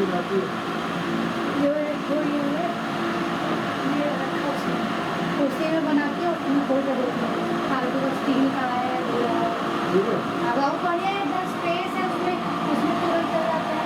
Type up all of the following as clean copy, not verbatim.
बनाती है। ये रखा उसमें उसी में बनाती है, उसमें खोल कर देती है। फालतू का स्टील का है ठीक है। अब और बढ़िया है, इधर स्पेस है उसमें, उसमें तुरंत चल जाता है।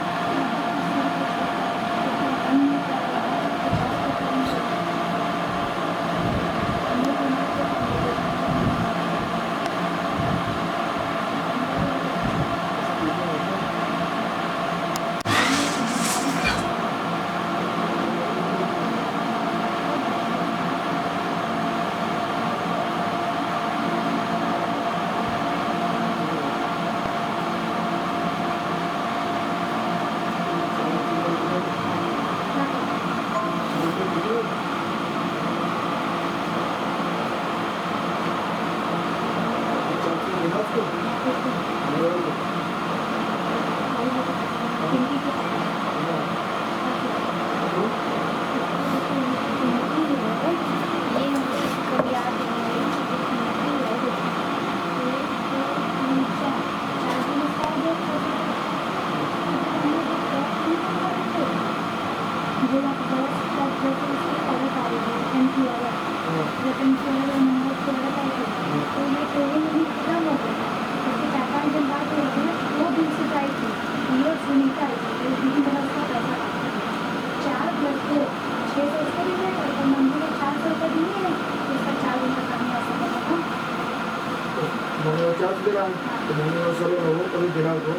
चार्ज दे रहा है तो महीने में सर लोगों कभी देना को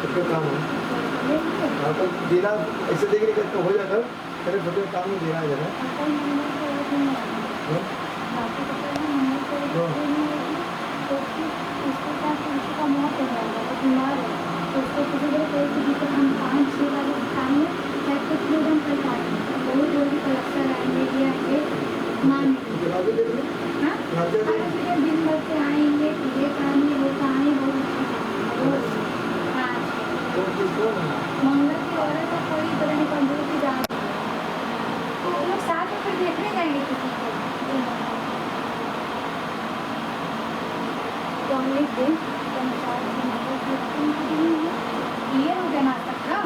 कितना काम है। हाँ तो देना ऐसे देखने का तो हो जाता है, तेरे छोटे काम में देना है जरा। दिन भर से आएंगे, ये कहानी वो कहानी मंगल की औरत है, कोई पता नहीं पंद्रह की जा तो वो लोग साथ में फिर देखने जाएंगे किसी को तो हम लिख दें ये हो गया नाटक का।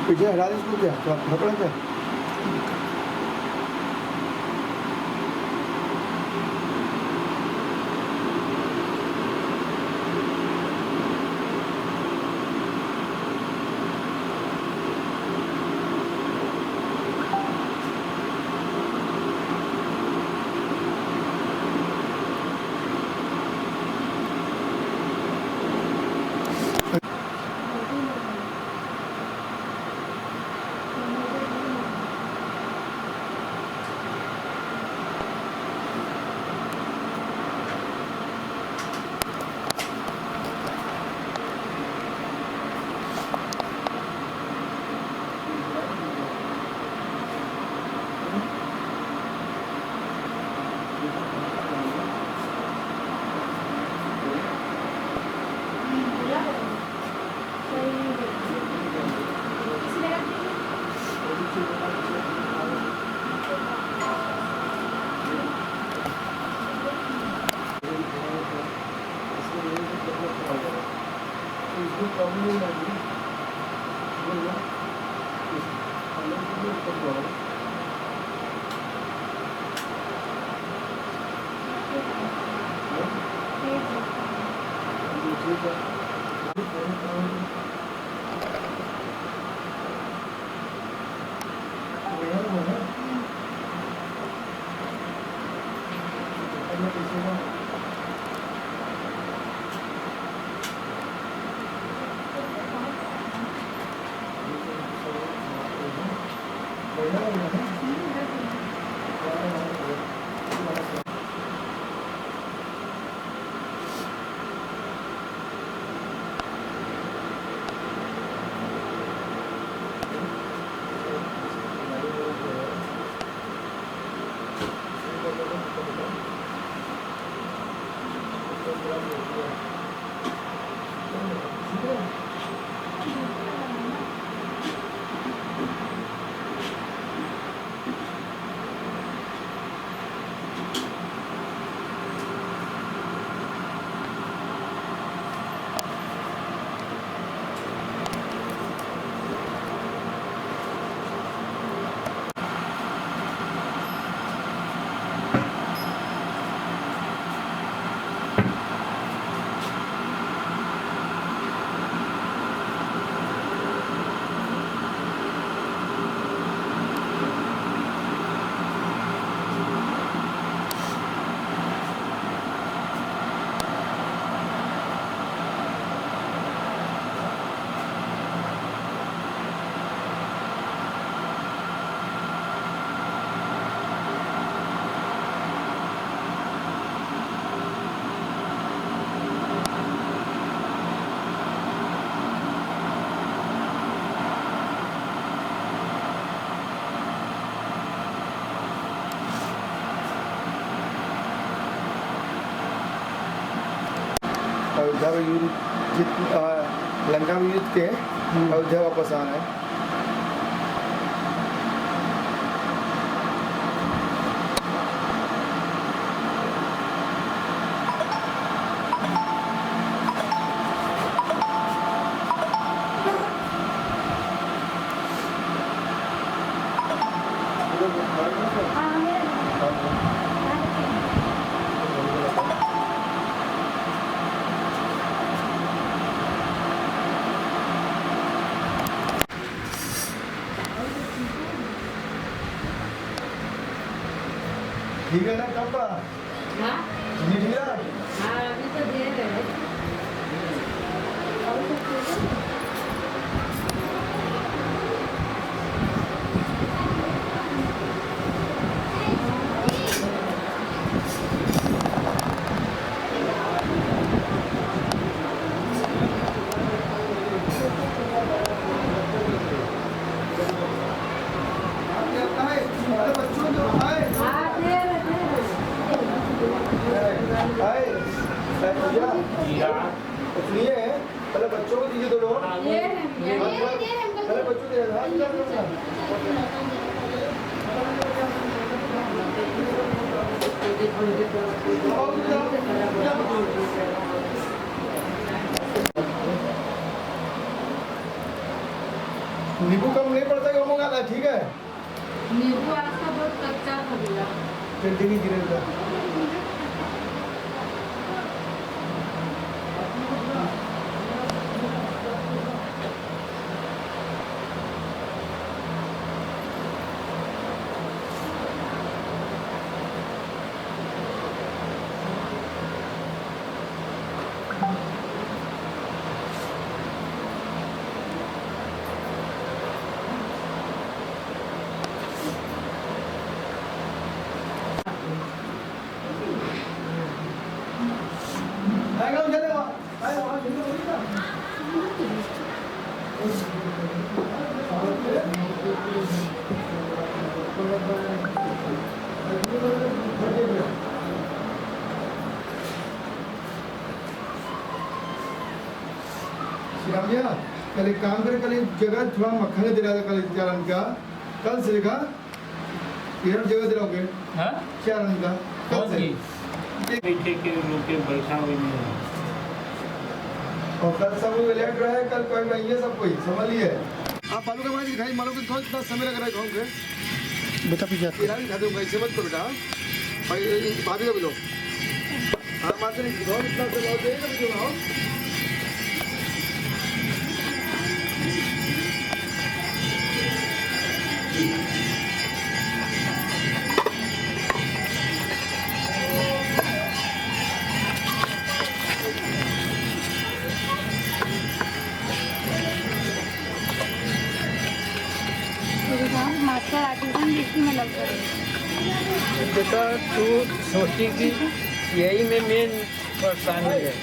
पीछे हरा दे इसको, क्या तो पकड़ क्या अयोध्या में युद्ध लंका में युद्ध के अयोध्या वापस आना है। ठीक है ना कब का? हाँ ठीक है। हाँ अभी तो दे रहे हैं। सुनिए पहले बच्चों को दीजिए दो लोग। पहले बच्चों को नींबू कम नहीं पड़ता कि मंगाना ठीक है। नींबू आपका बहुत कच्चा था जल्दी नहीं गिरेगा। श्रीराम भैया कल एक काम करें, कल एक जगह थोड़ा मक्खन का दिला कल चारण का, कल से का एक जगह दिलाओगे चारण का कल से बैठे के रोके बैठा हुए नहीं और कल सब लेट रहे, कल कोई नहीं है, सब कोई समझ लिए। आप आलू का भाजी दिखाई, मालूम कि थोड़ा इतना समय लग रहा है गाँव के बेटा पीछे खीरा भी खा दूँगा, इसे मत करो बेटा भाई, भाभी का भी लो। हाँ मात्र नहीं खाओ, इतना तो लाओ, देगा भी क्यों लाओ। मास्टर आर्टिजन इसी में लग गए। बेटा तू सोची कि यही में मेन परेशानी है।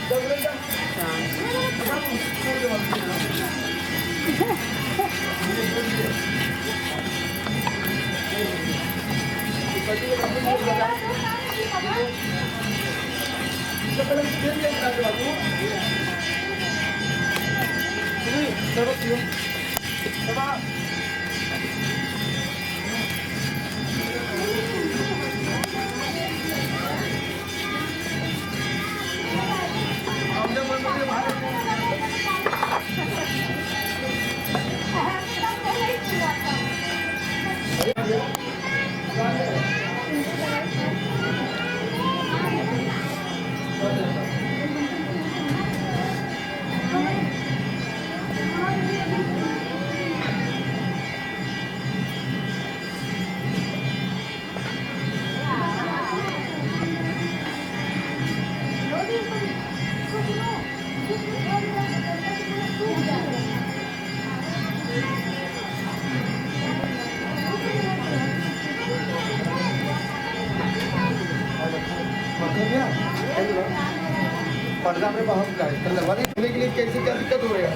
पर्दा में बाहर कर लगवाने के लिए कैसे क्या दिक्कत हो रही है।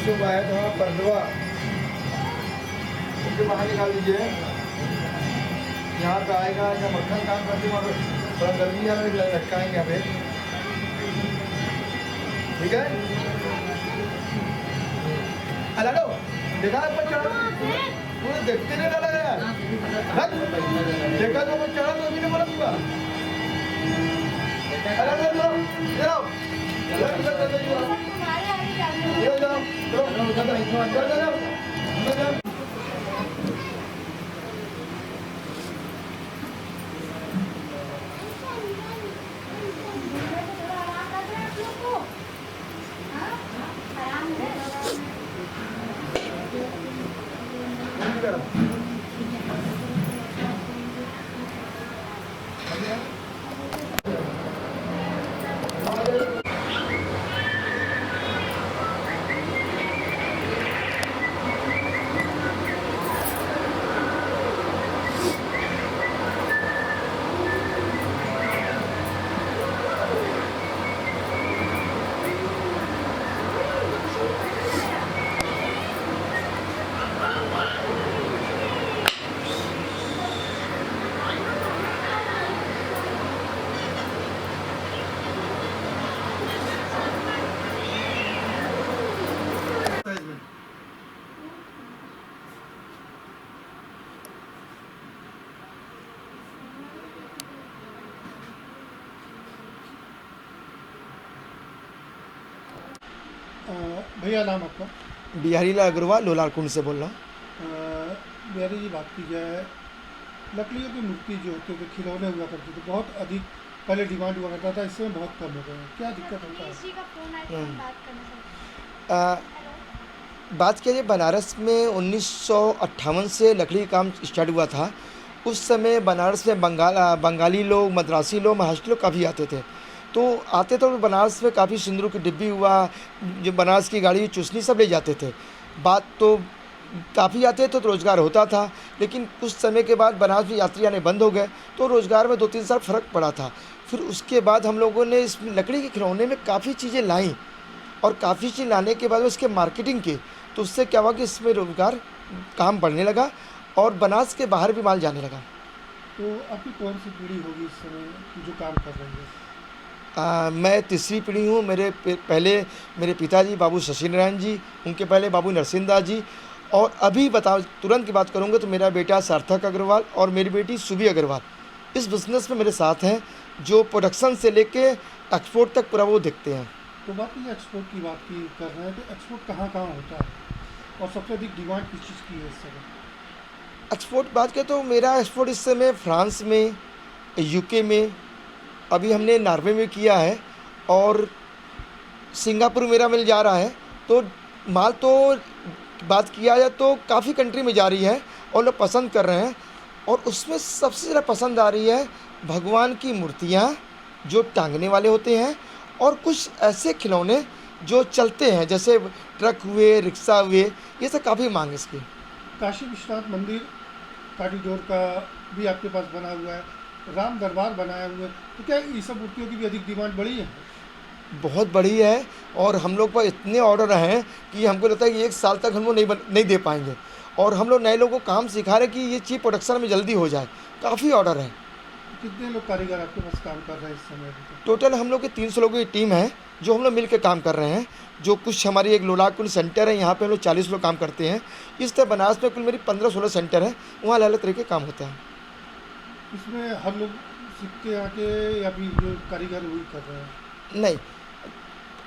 से आया था पर्दवा उसके बाहर निकाल दीजिए। यहाँ पे आएगा या मक्खन काम करते वहाँ थोड़ा गर्मी आ रहा है, लटकाएंगे यहाँ पे, ठीक है। अलाडो देखा पर चढ़ा, तूने देखते नहीं डाला यार, देखा तो मैं चढ़ा तो अभी नहीं बोला दूंगा। अलाडो चलो भैया नाम आपका? बिहारी लाल अग्रवाल लोलार कुंड से बोल रहा हूँ। बिहारी जी, बात की जाए लकड़ियों की मूर्ति जो होते थे, खिलौने हुआ करते थे, बहुत अधिक पहले डिमांड हुआ करता था, इसमें बहुत कम हो गया। क्या दिक्कत होता है? बात कीजिए बनारस में 1958 से लकड़ी काम स्टार्ट हुआ था। उस समय बनारस में बंगाली लोग, मद्रासी लोग, महाराष्ट्र लोग काफ़ी आते थे। तो आते तो बनारस में काफ़ी सिंदूर की डिब्बी हुआ, जो बनारस की गाड़ी चुसनी सब ले जाते थे। बात तो काफ़ी आते तो रोज़गार होता था, लेकिन कुछ समय के बाद बनारस में यात्री आने बंद हो गए, तो रोज़गार में 2-3 साल फ़र्क पड़ा था। फिर उसके बाद हम लोगों ने इस लकड़ी के खिलौने में काफ़ी चीज़ें लाई, और काफ़ी चीज़ लाने के बाद उसके मार्केटिंग की, तो उससे क्या हुआ कि इसमें रोज़गार काम बढ़ने लगा और बनारस के बाहर भी माल जाने लगा। तो आपकी कौन सी पीढ़ी होगी इस समय की जो काम कर रही है? मैं तीसरी पीढ़ी हूँ। पहले मेरे पिताजी बाबू शशि नारायण जी, उनके पहले बाबू नरसिंह दास जी, और अभी बताओ तुरंत की बात करूँगा तो मेरा बेटा सार्थक अग्रवाल और मेरी बेटी सुबी अग्रवाल इस बिज़नेस में मेरे साथ हैं, जो प्रोडक्शन से लेके एक्सपोर्ट तक पूरा वो देखते हैं। तो बात की एक्सपोर्ट की बात की कर रहे हैं, तो एक्सपोर्ट कहाँ कहाँ होता है और सबसे अधिक डिमांड किस चीज़ की है इस समय? एक्सपोर्ट बात करें तो मेरा एक्सपोर्ट इस समय फ्रांस में, यूके में, अभी हमने नॉर्वे में किया है और सिंगापुर मेरा मिल जा रहा है। तो माल तो बात किया जाए तो काफ़ी कंट्री में जा रही है और लोग पसंद कर रहे हैं, और उसमें सबसे ज़्यादा पसंद आ रही है भगवान की मूर्तियाँ जो टांगने वाले होते हैं, और कुछ ऐसे खिलौने जो चलते हैं जैसे ट्रक हुए, रिक्शा हुए, ये सब काफ़ी मांग है इसकी। काशी विश्वनाथ मंदिर कॉरिडोर का भी आपके पास बना हुआ है, राम दरबार बनाया हुआ है, तो क्या ये सब मूर्तियों की भी अधिक डिमांड बढ़ी है? बहुत बड़ी है, और हम लोग पर इतने ऑर्डर हैं कि हमको लगता है कि 1 साल तक हम लोग नहीं दे पाएंगे, और हम लोग नए लोगों को काम सिखा रहे हैं कि ये चीज़ प्रोडक्शन में जल्दी हो जाए। काफ़ी ऑर्डर है। कितने लोग कारीगर आपके पास काम कर रहे हैं इस समय अभी तक? टोटल हम लोग की 300 लोगों की टीम है जो हम लोग मिल के काम कर रहे हैं। जो कुछ हमारी एक लोलाकुंड सेंटर है, यहाँ पे हम लोग 40 लोग काम करते हैं। इस तरह बनारस में कुल मेरी 15-16 सेंटर है, वहाँ अलग अलग तरह के काम होते हैं। इसमें हर लोग सीख के आके या फिर जो कारीगर वही कर रहे हैं? नहीं,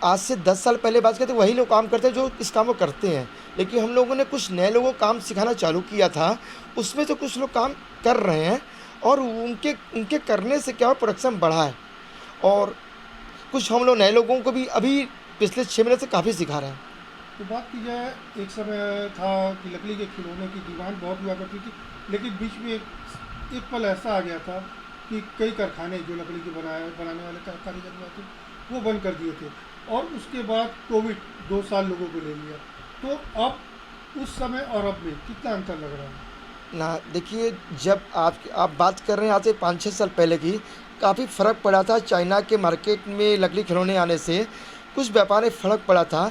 आज से 10 साल पहले बात करते वही लोग काम करते हैं जो इस काम को करते हैं, लेकिन हम लोगों ने कुछ नए लोगों को काम सिखाना चालू किया था। उसमें तो कुछ लोग काम कर रहे हैं, और उनके करने से क्या प्रोडक्शन बढ़ा है, और कुछ हम लोग नए लोगों को भी अभी पिछले 6 महीने से काफ़ी सिखा रहे हैं। तो बात की जाए, एक समय था कि लकड़ी के खिलौने की डिमांड बहुत हुआ करती थी, लेकिन बीच में एक पल ऐसा आ गया था कि कई कारखाने जो लकड़ी के बनाने वाले कारीगर हुआ थे वो बंद कर दिए थे, और उसके बाद कोविड 2 साल लोगों को ले लिया। तो अब उस समय और अब में कितना अंतर लग रहा है? ना देखिए, जब आप बात कर रहे हैं आज से 5-6 साल पहले की, काफ़ी फ़र्क पड़ा था। चाइना के मार्केट में लकड़ी खिलौने आने से कुछ व्यापार में फ़र्क पड़ा था।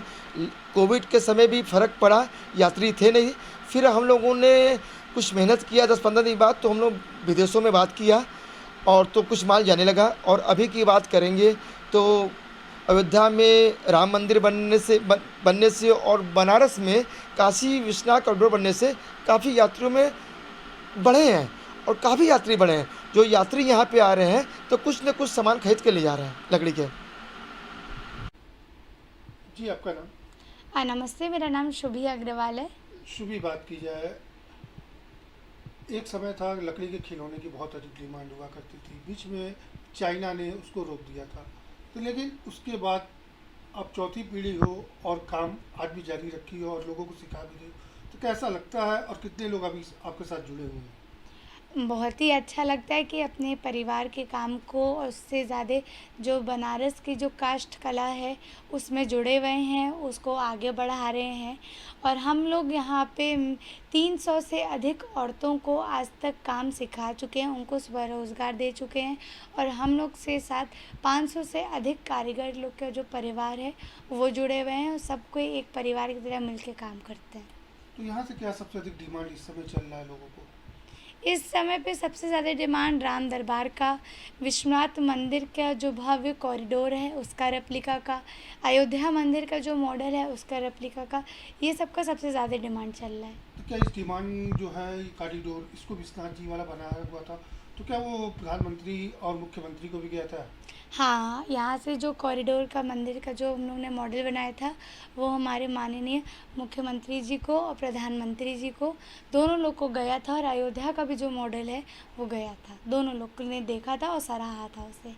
कोविड के समय भी फ़र्क पड़ा, यात्री थे नहीं। फिर हम लोगों ने कुछ मेहनत किया, 10-15 दिन बाद तो हम लोग विदेशों में बात किया, और तो कुछ माल जाने लगा। और अभी की बात करेंगे तो अयोध्या में राम मंदिर बनने से और बनारस में काशी विश्वनाथ कॉरिडोर बनने से काफ़ी यात्रियों में बढ़े हैं, और काफ़ी यात्री बढ़े हैं। जो यात्री यहाँ पे आ रहे हैं तो कुछ न कुछ सामान खरीद के ले जा रहे हैं लकड़ी के। जी, आपका नाम? नमस्ते, मेरा नाम शुभी अग्रवाल है। शुभी, बात की जाए, एक समय था लकड़ी के खिलौने की बहुत अधिक डिमांड हुआ करती थी, बीच में चाइना ने उसको रोक दिया था, तो लेकिन उसके बाद अब चौथी पीढ़ी हो और काम आज भी जारी रखी हो और लोगों को सिखा भी रही हो, तो कैसा लगता है और कितने लोग अभी आपके साथ जुड़े हुए हैं? बहुत ही अच्छा लगता है कि अपने परिवार के काम को, और उससे ज़्यादा जो बनारस की जो काष्ठ कला है उसमें जुड़े हुए हैं, उसको आगे बढ़ा रहे हैं। और हम लोग यहाँ पे 300 से अधिक औरतों को आज तक काम सिखा चुके हैं, उनको स्वरोज़गार दे चुके हैं, और हम लोग से साथ 500 से अधिक कारीगर लोग का जो परिवार है वो जुड़े हुए हैं, और सबको एक परिवार की तरह मिल के काम करते हैं। तो यहाँ से क्या सबसे अधिक डिमांड इस समय चल रहा है लोगों को? इस समय पे सबसे ज़्यादा डिमांड राम दरबार का, विश्वनाथ मंदिर का जो भव्य कॉरिडोर है उसका रेप्लिका का, अयोध्या मंदिर का जो मॉडल है उसका रेप्लिका का, ये सब का सबसे ज़्यादा डिमांड चल रहा है। तो क्या इस डिमांड जो है कॉरिडोर, इसको विश्वनाथ जी वाला बनाया हुआ था, तो क्या वो प्रधानमंत्री और मुख्यमंत्री को भी गया था? हाँ, यहाँ से जो कॉरिडोर का मंदिर का जो हम लोग ने मॉडल बनाया था वो हमारे माननीय मुख्यमंत्री जी को और प्रधानमंत्री जी को, दोनों लोग को गया था, और अयोध्या का भी जो मॉडल है वो गया था, दोनों लोग ने देखा था और सराहा था उसे।